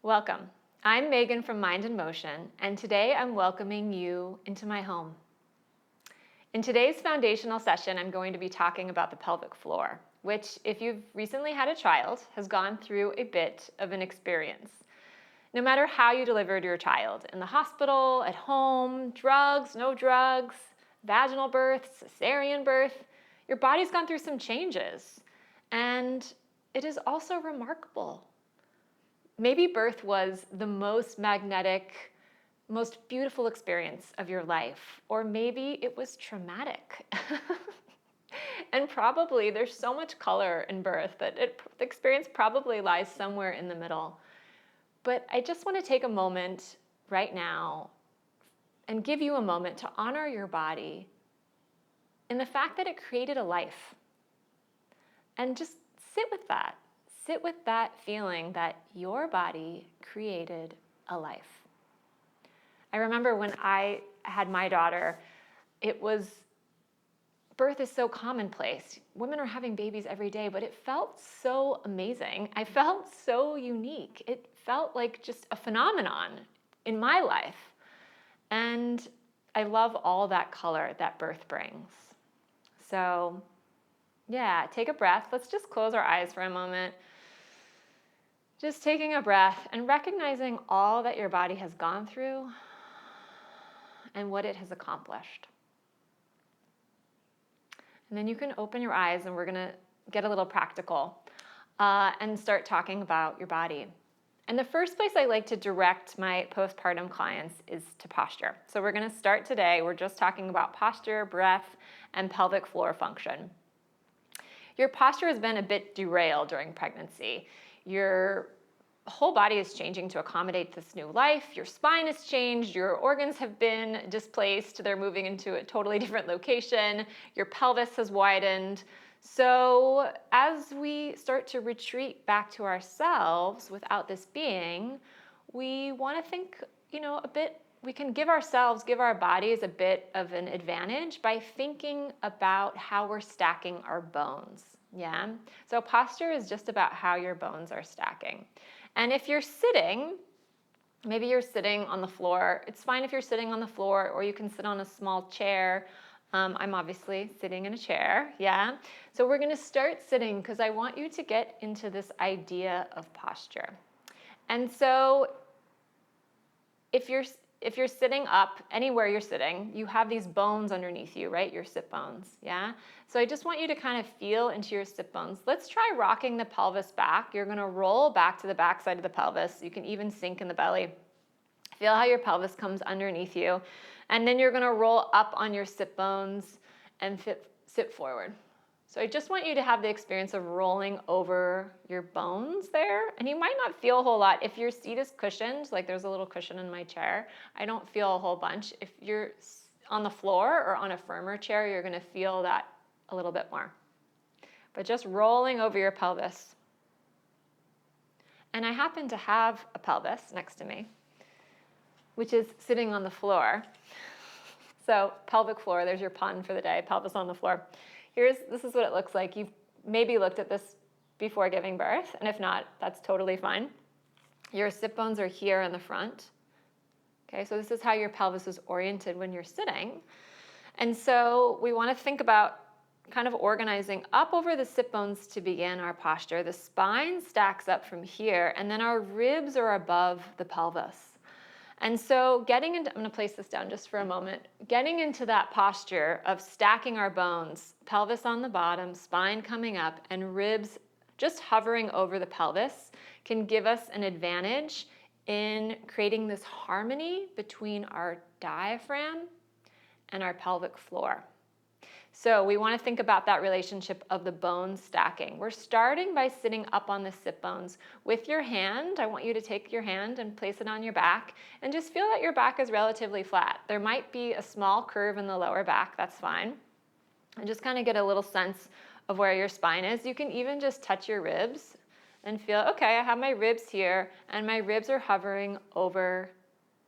Welcome. I'm Megan from Mind and Motion, and today I'm welcoming you into my home. In today's foundational session, I'm going to be talking about the pelvic floor, which, if you've recently had a child, has gone through a bit of an experience. No matter how you delivered your child, in the hospital, at home, drugs, no drugs, vaginal birth, cesarean birth, your body's gone through some changes, and it is also remarkable. Maybe birth was the most magnetic, most beautiful experience of your life, or maybe it was traumatic. And probably there's so much color in birth that the experience probably lies somewhere in the middle. But I just want to take a moment right now and give you a moment to honor your body in the fact that it created a life. And just sit with that. Sit with that feeling that your body created a life. I remember when I had my daughter, birth is so commonplace. Women are having babies every day, but it felt so amazing. I felt so unique. It felt like just a phenomenon in my life. And I love all that color that birth brings. So yeah, take a breath. Let's just close our eyes for a moment. Just taking a breath and recognizing all that your body has gone through and what it has accomplished. And then you can open your eyes and we're going to get a little practical and start talking about your body. And the first place I like to direct my postpartum clients is to posture. So we're going to start today. We're just talking about posture, breath, and pelvic floor function. Your posture has been a bit derailed during pregnancy. Your whole body is changing to accommodate this new life. Your spine has changed. Your organs have been displaced. They're moving into a totally different location. Your pelvis has widened. So as we start to retreat back to ourselves without this being, we want to think, a bit, we can give our bodies a bit of an advantage by thinking about how we're stacking our bones. Yeah. So posture is just about how your bones are stacking. And if you're sitting, maybe you're sitting on the floor. It's fine if you're sitting on the floor, or you can sit on a small chair. I'm obviously sitting in a chair. Yeah. So we're going to start sitting because I want you to get into this idea of posture. And so if you're sitting up, anywhere you're sitting, you have these bones underneath you, right? Your sit bones, yeah? So I just want you to kind of feel into your sit bones. Let's try rocking the pelvis back. You're gonna roll back to the back side of the pelvis. You can even sink in the belly. Feel how your pelvis comes underneath you. And then you're gonna roll up on your sit bones and sit forward. So I just want you to have the experience of rolling over your bones there. And you might not feel a whole lot. If your seat is cushioned, like there's a little cushion in my chair, I don't feel a whole bunch. If you're on the floor or on a firmer chair, you're gonna feel that a little bit more. But just rolling over your pelvis. And I happen to have a pelvis next to me, which is sitting on the floor. So pelvic floor, there's your pun for the day, pelvis on the floor. This is what it looks like. You've maybe looked at this before giving birth, and if not, that's totally fine. Your sit bones are here in the front. Okay, so this is how your pelvis is oriented when you're sitting. And so we want to think about kind of organizing up over the sit bones to begin our posture. The spine stacks up from here, and then our ribs are above the pelvis. And so I'm going to place this down just for a moment, getting into that posture of stacking our bones, pelvis on the bottom, spine coming up, and ribs just hovering over the pelvis can give us an advantage in creating this harmony between our diaphragm and our pelvic floor. So we want to think about that relationship of the bone stacking. We're starting by sitting up on the sit bones. With your hand, I want you to take your hand and place it on your back and just feel that your back is relatively flat. There might be a small curve in the lower back, that's fine. And just kind of get a little sense of where your spine is. You can even just touch your ribs and feel, okay, I have my ribs here and my ribs are hovering over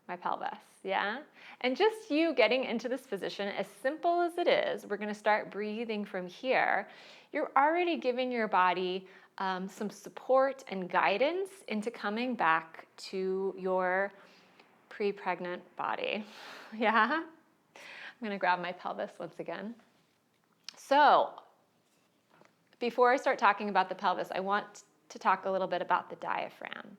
my pelvis, yeah? And just you getting into this position, as simple as it is, we're gonna start breathing from here. You're already giving your body some support and guidance into coming back to your pre-pregnant body. Yeah? I'm gonna grab my pelvis once again. So, before I start talking about the pelvis, I want to talk a little bit about the diaphragm.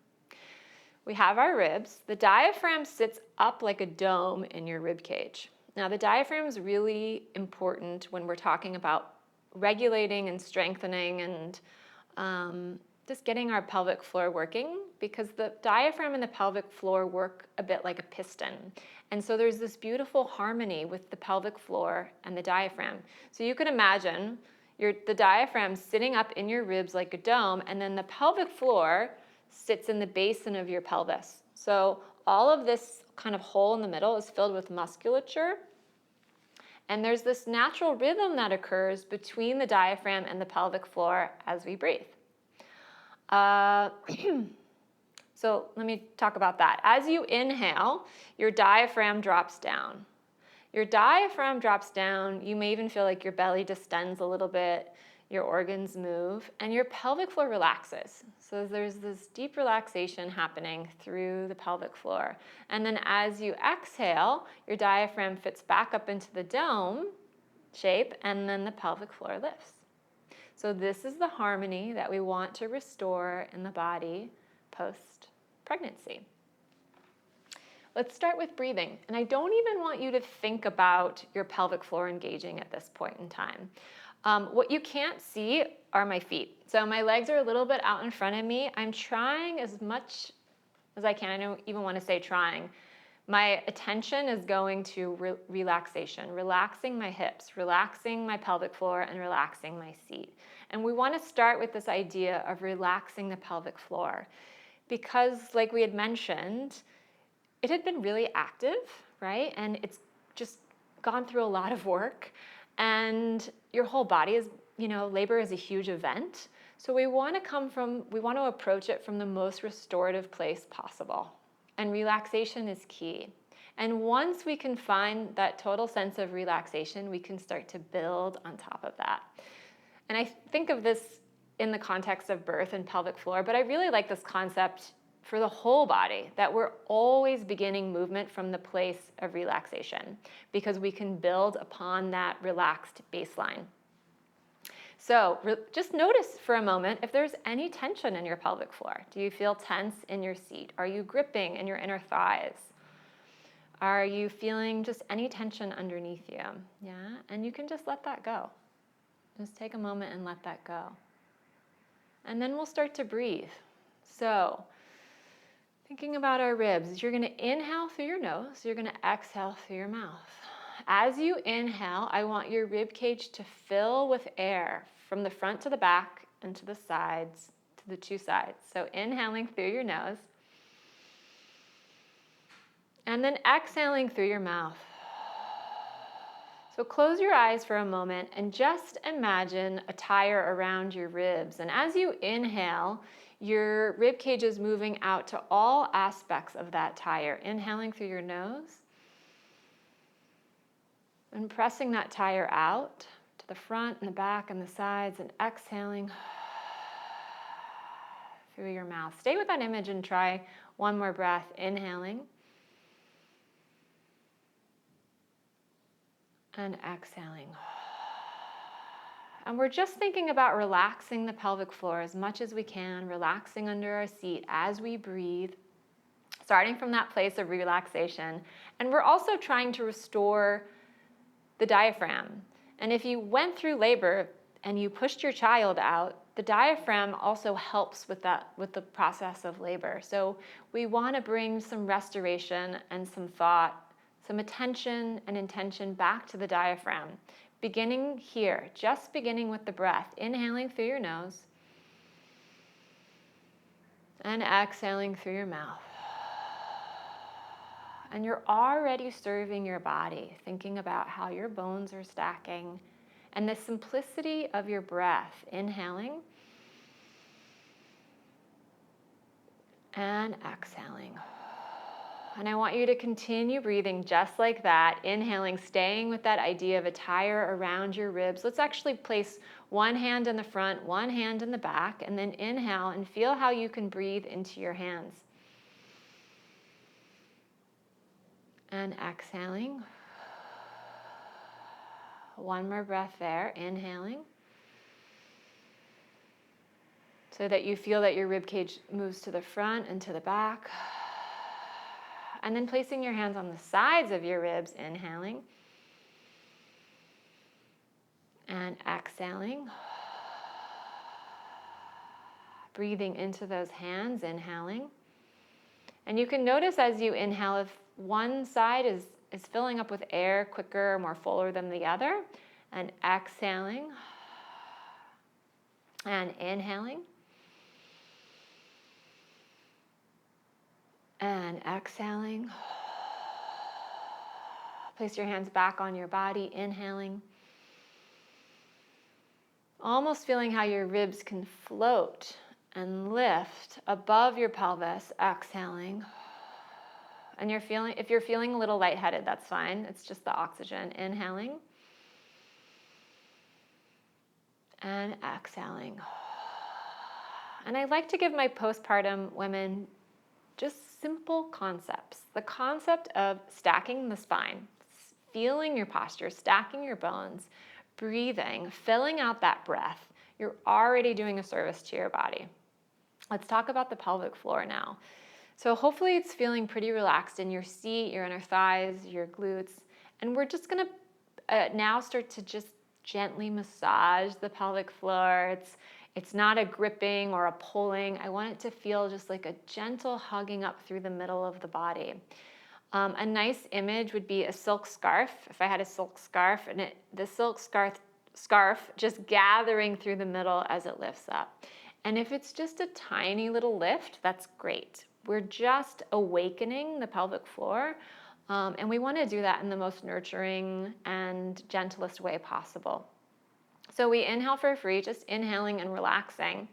We have our ribs. The diaphragm sits up like a dome in your rib cage. Now, the diaphragm is really important when we're talking about regulating and strengthening and just getting our pelvic floor working, because the diaphragm and the pelvic floor work a bit like a piston. And so there's this beautiful harmony with the pelvic floor and the diaphragm. So you can imagine the diaphragm sitting up in your ribs like a dome, and then the pelvic floor sits in the basin of your pelvis. So all of this kind of hole in the middle is filled with musculature. And there's this natural rhythm that occurs between the diaphragm and the pelvic floor as we breathe. So let me talk about that. As you inhale, your diaphragm drops down. Your diaphragm drops down. You may even feel like your belly distends a little bit, your organs move, and your pelvic floor relaxes. So there's this deep relaxation happening through the pelvic floor. And then as you exhale, your diaphragm fits back up into the dome shape, and then the pelvic floor lifts. So this is the harmony that we want to restore in the body post-pregnancy. Let's start with breathing. And I don't even want you to think about your pelvic floor engaging at this point in time. What you can't see are my feet. So my legs are a little bit out in front of me. I'm trying as much as I can. I don't even want to say trying. My attention is going to relaxation, relaxing my hips, relaxing my pelvic floor, and relaxing my seat. And we want to start with this idea of relaxing the pelvic floor, because like we had mentioned, it had been really active, right? And it's just gone through a lot of work, and your whole body is, labor is a huge event. So we want to approach it from the most restorative place possible. And relaxation is key. And once we can find that total sense of relaxation, we can start to build on top of that. And I think of this in the context of birth and pelvic floor, but I really like this concept for the whole body, that we're always beginning movement from the place of relaxation, because we can build upon that relaxed baseline. So just notice for a moment if there's any tension in your pelvic floor. Do you feel tense in your seat? Are you gripping in your inner thighs? Are you feeling just any tension underneath you? Yeah, and you can just let that go. Just take a moment and let that go. And then we'll start to breathe. So thinking about our ribs, you're going to inhale through your nose, you're going to exhale through your mouth. As you inhale, I want your rib cage to fill with air from the front to the back and to the sides, to the two sides. So inhaling through your nose, and then exhaling through your mouth. So close your eyes for a moment and just imagine a tire around your ribs. And as you inhale, your rib cage is moving out to all aspects of that tire. Inhaling through your nose and pressing that tire out to the front and the back and the sides, and exhaling through your mouth. Stay with that image and try one more breath. Inhaling and exhaling. And we're just thinking about relaxing the pelvic floor as much as we can, relaxing under our seat as we breathe, starting from that place of relaxation. And we're also trying to restore the diaphragm. And if you went through labor and you pushed your child out, the diaphragm also helps with the process of labor. So we want to bring some restoration and some thought, some attention and intention back to the diaphragm. Beginning here, just beginning with the breath, inhaling through your nose and exhaling through your mouth. And you're already serving your body, thinking about how your bones are stacking and the simplicity of your breath, inhaling and exhaling. And I want you to continue breathing just like that, inhaling, staying with that idea of a tire around your ribs. Let's actually place one hand in the front, one hand in the back, and then inhale and feel how you can breathe into your hands. And exhaling. One more breath there, inhaling. So that you feel that your rib cage moves to the front and to the back. And then placing your hands on the sides of your ribs, inhaling. And exhaling. Breathing into those hands, inhaling. And you can notice as you inhale if one side is filling up with air quicker, more fuller than the other. And exhaling. And inhaling. And exhaling. Place your hands back on your body, inhaling. Almost feeling how your ribs can float and lift above your pelvis, exhaling. And if you're feeling a little lightheaded, that's fine. It's just the oxygen. Inhaling. And exhaling. And I like to give my postpartum women just simple concepts. The concept of stacking the spine, feeling your posture, stacking your bones, breathing, filling out that breath. You're already doing a service to your body. Let's talk about the pelvic floor now. So hopefully it's feeling pretty relaxed in your seat, your inner thighs, your glutes. And we're just gonna now start to just gently massage the pelvic floor. It's not a gripping or a pulling. I want it to feel just like a gentle hugging up through the middle of the body. A nice image would be a silk scarf. If I had a silk scarf and the silk scarf just gathering through the middle as it lifts up. And if it's just a tiny little lift, that's great. We're just awakening the pelvic floor. And we want to do that in the most nurturing and gentlest way possible. So we inhale for free, just inhaling and relaxing.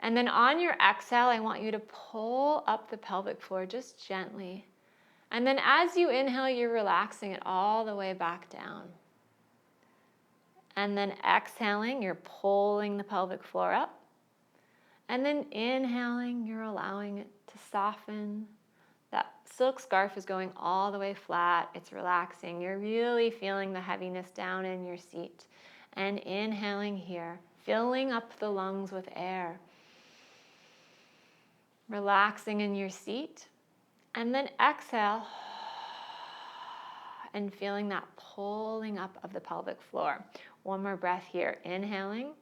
And then on your exhale, I want you to pull up the pelvic floor just gently. And then as you inhale, you're relaxing it all the way back down. And then exhaling, you're pulling the pelvic floor up. And then inhaling, you're allowing it to soften. That silk scarf is going all the way flat. It's relaxing. You're really feeling the heaviness down in your seat. And inhaling here, filling up the lungs with air. Relaxing in your seat. And then exhale. And feeling that pulling up of the pelvic floor. One more breath here. Inhaling.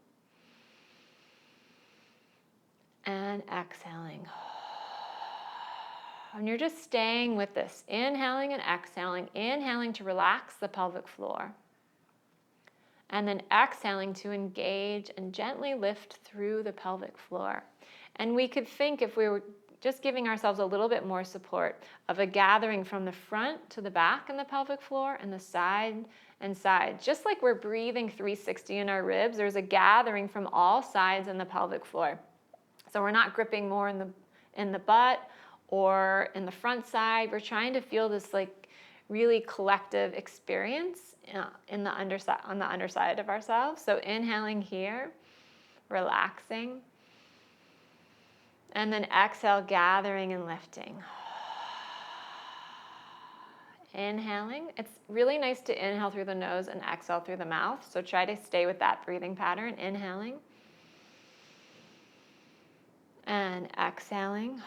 And exhaling. And you're just staying with this. Inhaling and exhaling. Inhaling to relax the pelvic floor. And then exhaling to engage and gently lift through the pelvic floor. And we could think, if we were just giving ourselves a little bit more support, of a gathering from the front to the back in the pelvic floor and the side and side. Just like we're breathing 360 in our ribs, there's a gathering from all sides in the pelvic floor. So we're not gripping more in the butt or in the front side. We're trying to feel this like really collective experience on the underside of ourselves. So inhaling here, relaxing. And then exhale, gathering and lifting. Inhaling. It's really nice to inhale through the nose and exhale through the mouth. So try to stay with that breathing pattern. Inhaling. And exhaling.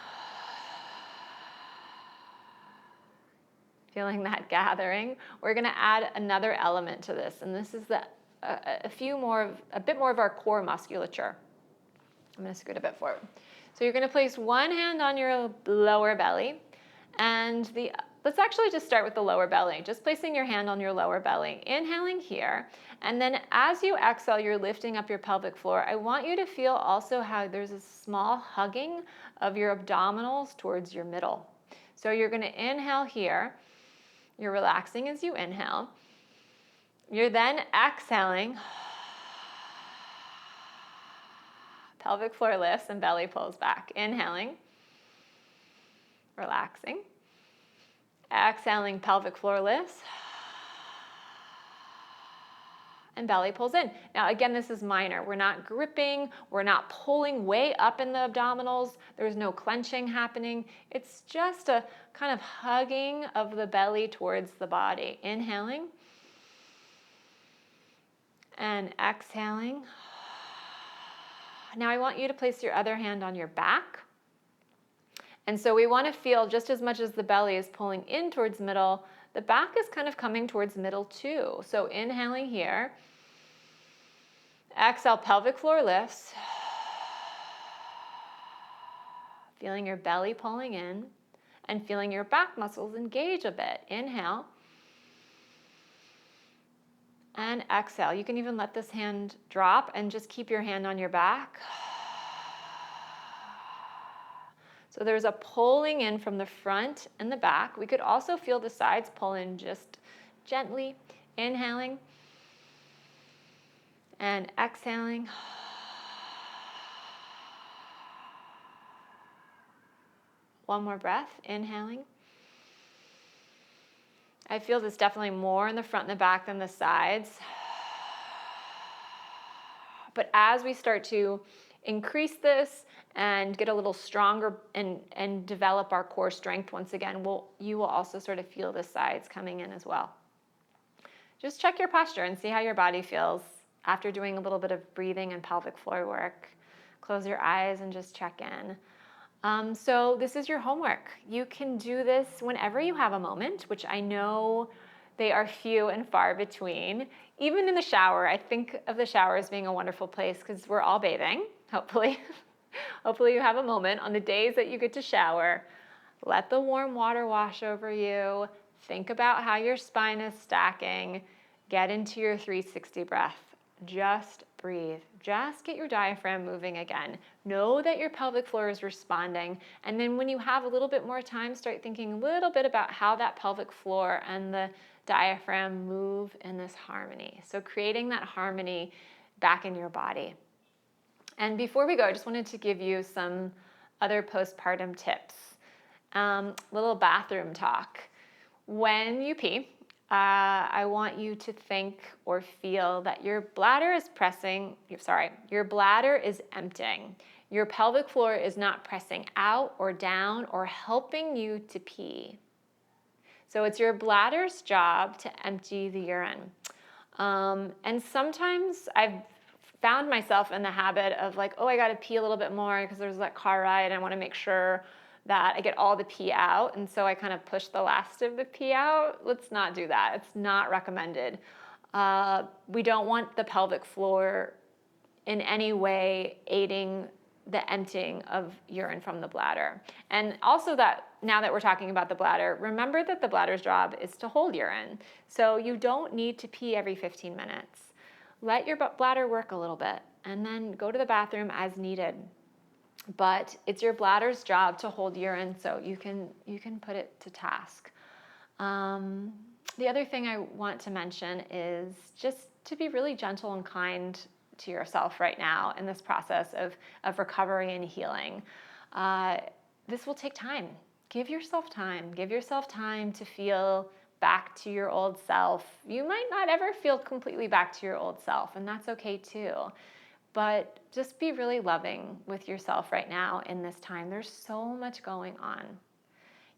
Feeling that gathering. We're going to add another element to this, and this is a bit more of our core musculature. I'm going to scoot a bit forward. So you're going to place one hand on your lower belly, and let's actually just start with the lower belly. Just placing your hand on your lower belly, inhaling here, and then as you exhale, you're lifting up your pelvic floor. I want you to feel also how there's a small hugging of your abdominals towards your middle. So you're going to inhale here. You're relaxing as you inhale. You're then exhaling. Pelvic floor lifts and belly pulls back. Inhaling. Relaxing. Exhaling, pelvic floor lifts. And belly pulls in. Now again, this is minor. We're not gripping, we're not pulling way up in the abdominals. There's no clenching happening. It's just a kind of hugging of the belly towards the body. Inhaling and exhaling. Now I want you to place your other hand on your back. And so we want to feel, just as much as the belly is pulling in towards middle, the back is kind of coming towards middle too. So inhaling here. Exhale, pelvic floor lifts. Feeling your belly pulling in and feeling your back muscles engage a bit. Inhale. And exhale. You can even let this hand drop and just keep your hand on your back. So there's a pulling in from the front and the back. We could also feel the sides pull in just gently. Inhaling and exhaling. One more breath. Inhaling. I feel this definitely more in the front and the back than the sides. But as we start to increase this and get a little stronger and develop our core strength once again, you will also sort of feel the sides coming in as well. Just check your posture and see how your body feels after doing a little bit of breathing and pelvic floor work. Close your eyes and just check in. So this is your homework. You can do this whenever you have a moment, which I know they are few and far between. Even in the shower, I think of the shower as being a wonderful place because we're all bathing, hopefully. Hopefully you have a moment on the days that you get to shower. Let the warm water wash over you. Think about how your spine is stacking. Get into your 360 breath. Just breathe. Just get your diaphragm moving again. Know that your pelvic floor is responding. And then when you have a little bit more time, start thinking a little bit about how that pelvic floor and the diaphragm move in this harmony. So creating that harmony back in your body. And before we go, I just wanted to give you some other postpartum tips. Little bathroom talk. When you pee, I want you to think or feel that your bladder is emptying. Your pelvic floor is not pressing out or down or helping you to pee. So it's your bladder's job to empty the urine. And sometimes I've found myself in the habit of like, oh, I got to pee a little bit more because there's that car ride and I want to make sure that I get all the pee out, and so I kind of push the last of the pee out. Let's not do that. It's not recommended. We don't want the pelvic floor in any way aiding the emptying of urine from the bladder. And also that now that we're talking about the bladder, remember that the bladder's job is to hold urine. So you don't need to pee every 15 minutes. Let your bladder work a little bit and then go to the bathroom as needed. But it's your bladder's job to hold urine, so you can put it to task. The other thing I want to mention is just to be really gentle and kind to yourself right now in this process of recovery and healing. This will take time. Give yourself time. Give yourself time to feel back to your old self. You might not ever feel completely back to your old self, and that's okay too. But just be really loving with yourself right now in this time. There's so much going on.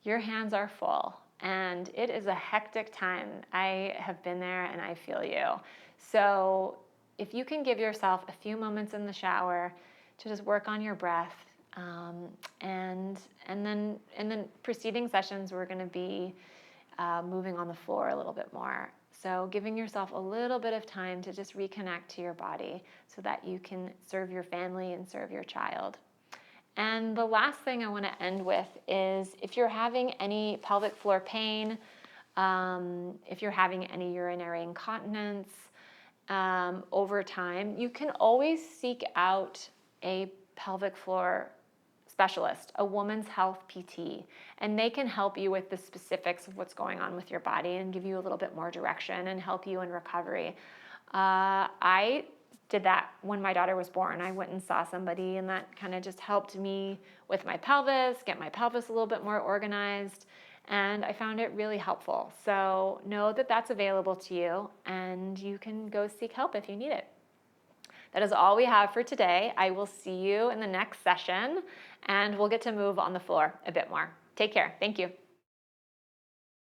Your hands are full, and it is a hectic time. I have been there, and I feel you. So if you can give yourself a few moments in the shower to just work on your breath, and then preceding sessions, we're going to be moving on the floor a little bit more. So giving yourself a little bit of time to just reconnect to your body so that you can serve your family and serve your child. And the last thing I want to end with is if you're having any pelvic floor pain, if you're having any urinary incontinence over time, you can always seek out a pelvic floor specialist, a woman's health PT, and they can help you with the specifics of what's going on with your body and give you a little bit more direction and help you in recovery. I did that when my daughter was born. I went and saw somebody, and that kind of just helped me with my pelvis, get my pelvis a little bit more organized. and I found it really helpful. So know that that's available to you, and you can go seek help if you need it. That is all we have for today. I will see you in the next session, and we'll get to move on the floor a bit more. Take care. Thank you.